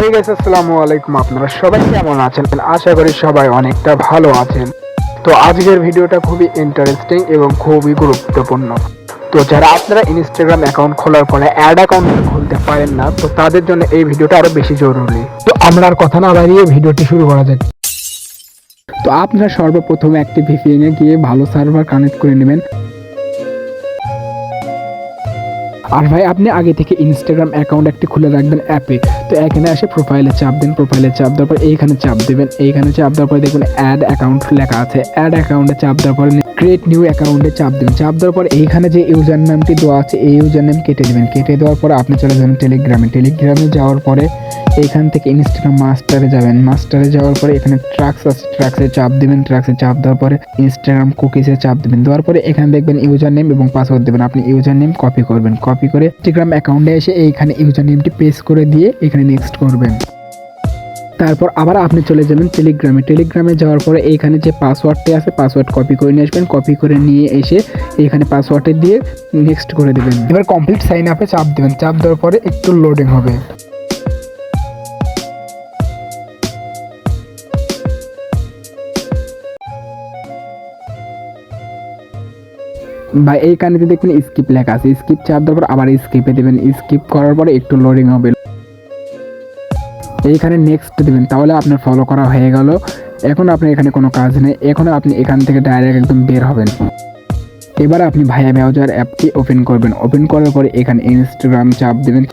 Hey guys, আসসালামু আলাইকুম। আপনারা সবাই কেমন আছেন? আশা করি সবাই অনেকটা ভালো আছেন। তো আজকের ভিডিওটা খুবই ইন্টারেস্টিং এবং খুবই গুরুত্বপূর্ণ। তো যারা আপনারা ইনস্টাগ্রাম অ্যাকাউন্ট খোলার পরে অ্যাড অ্যাকাউন্ট খুলতে পারেন না, তো তাদের জন্য এই ভিডিওটা আরো বেশি জরুরি। তো আমরা আর কথা না বাড়িয়ে ভিডিওটি শুরু করা যাক। তো আপনারা সর্বপ্রথমে একটি ভিপিএন এ গিয়ে ভালো সার্ভার কানেক্ট করে নেবেন। আর ভাই, আপনি আগে থেকে ইনস্টাগ্রাম অ্যাকাউন্ট একটি খুলে রাখবেন অ্যাপে। তো এখানে আসে প্রোফাইলে চাপ দেন, প্রোফাইলে চাপ দেওয়ার পর এইখানে চাপ দেবেন। এইখানে চাপ দেওয়ার পরে দেখবেন অ্যাড অ্যাকাউন্ট লেখা আছে। অ্যাড অ্যাকাউন্টে চাপ দেওয়ার পরে ক্রিয়েট নিউ অ্যাকাউন্টে চাপ দেবেন। চাপ দেওয়ার পর এইখানে যে ইউজার নামটি দেওয়া আছে এই ইউজার নেম কেটে দেবেন। কেটে দেওয়ার পরে আপনি চলে যাবেন টেলিগ্রামে। টেলিগ্রামে যাওয়ার পরে এইখান থেকে ইনস্টাগ্রাম মাস্টারে যাবেন। মাস্টারে যাওয়ার পরে এখানে ট্রাক্স আছে, ট্রাক্সে চাপ দেবেন। ট্রাক্সে চাপ দেওয়ার পরে ইনস্টাগ্রাম কুকিজে চাপ দেবেন। দেওয়ার পরে এখানে দেখবেন ইউজার নেম এবং পাসওয়ার্ড দেবেন। আপনি ইউজার নেম কপি করবেন। কপি করে ইনস্টাগ্রাম অ্যাকাউন্টে এসে এইখানে ইউজার নেমটি পেস্ট করে দিয়ে এখানে নেক্সট করবেন। তারপর আবার আপনি চলে যাবেন টেলিগ্রামে। টেলিগ্রামে যাওয়ার পরে এইখানে যে পাসওয়ার্ডটি আছে পাসওয়ার্ড কপি করে নিয়ে আসবেন। কপি করে নিয়ে এসে এইখানে পাসওয়ার্ডটি দিয়ে নেক্সট করে দেবেন। এবার কমপ্লিট সাইন আপে চাপ দেবেন। চাপ দেওয়ার পরে একটু লোডিং হবে। বা এইখানে দেখবেন স্কিপ লেখা আছে। স্কিপ চাপ দেওয়ার পর আবার স্কিপে দেবেন। স্কিপ করার পরে একটু লোডিং হবে। এইখানে নেক্সট দেবেন। তাহলে আপনার ফলো করা হয়ে গেল। এখন আপনার এখানে কোনো কাজ নেই। এখন আপনি এখান থেকে ডাইরেক্ট একদম বের হবেন। এবার আপনি ভাইয়া ব্রাউজার অ্যাপটি ওপেন করবেন। ওপেন করার পরে এখানে ইনস্টাগ্রাম চাপ দেবেন।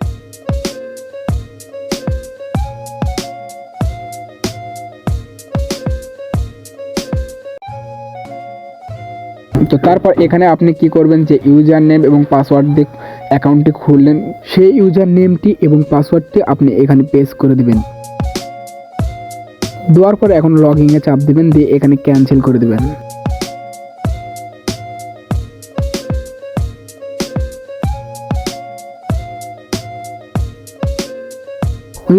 তো তারপর এখানে আপনি কি করবেন, যে ইউজার নেম এবং পাসওয়ার্ড দিয়ে অ্যাকাউন্টটি খুললেন সেই ইউজার নেমটি এবং পাসওয়ার্ডটি আপনি এখানে পেস্ট করে দিবেন। দেওয়ার পর এখন লগ ইনে চাপ দিবেন, দিয়ে এখানে ক্যান্সেল করে দিবেন।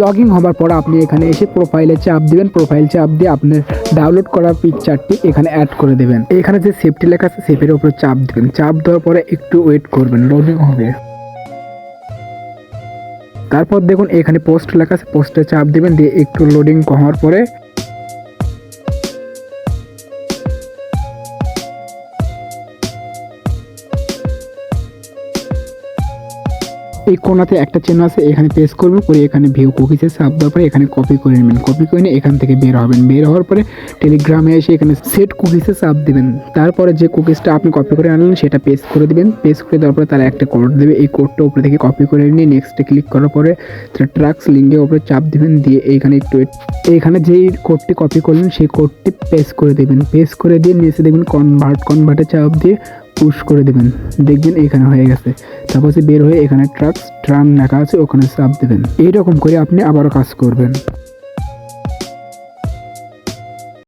লগ ইন হবার পর আপনি এখানে এসে প্রোফাইলে চাপ দিবেন। প্রোফাইল চাপ দিয়ে আপনার ডাউনলোড করা পিকচারটি এখানে অ্যাড করে দেবেন। এখানে যে সেভটি লেখা আছে সেভের উপরে চাপ দিবেন। চাপ দেওয়ার পরে একটু ওয়েট করবেন, লোডিং হবে। তারপর দেখুন এখানে পোস্ট লেখা আছে, পোস্টে চাপ দিবেন। দিয়ে একটু লোডিং হওয়ার পরে এই কোণাতে একটা চিহ্ন আছে, এখানে পেস্ট করবেন। করে এখানে ভিউ কুকিজে চাপ দেওয়ার পরে এখানে কপি করে নেবেন। কপি করে নিয়ে এখান থেকে বের হবেন। বের হওয়ার পরে টেলিগ্রামে এসে এখানে সেট কুকিজে চাপ দিবেন। তারপরে যে কুকিজটা আপনি কপি করে আনলেন সেটা পেস্ট করে দিবেন। পেস্ট করে দেওয়ার পরে তারা একটা কোড দেবে। এই কোডটা উপরে থেকে কপি করে নিয়ে নেক্সটে ক্লিক করার পরে ট্রাক্স লিঙ্কের উপরে চাপ দিবেন। দিয়ে এইখানে একটু এইখানে যেই কোডটি কপি করলেন সেই কোডটি পেস্ট করে দেবেন। পেস্ট করে দিয়ে নিচে দেখবেন কনভার্টে চাপ দিয়ে পুশ করে দেবেন। দেখবেন এখানে হয়ে গেছে। তারপর বের হয়ে এখানে ট্রাক্স ট্রান লেখা আছে ওখানে চাপ দেবেন। এইরকম করে আপনি আবারও কাজ করবেন।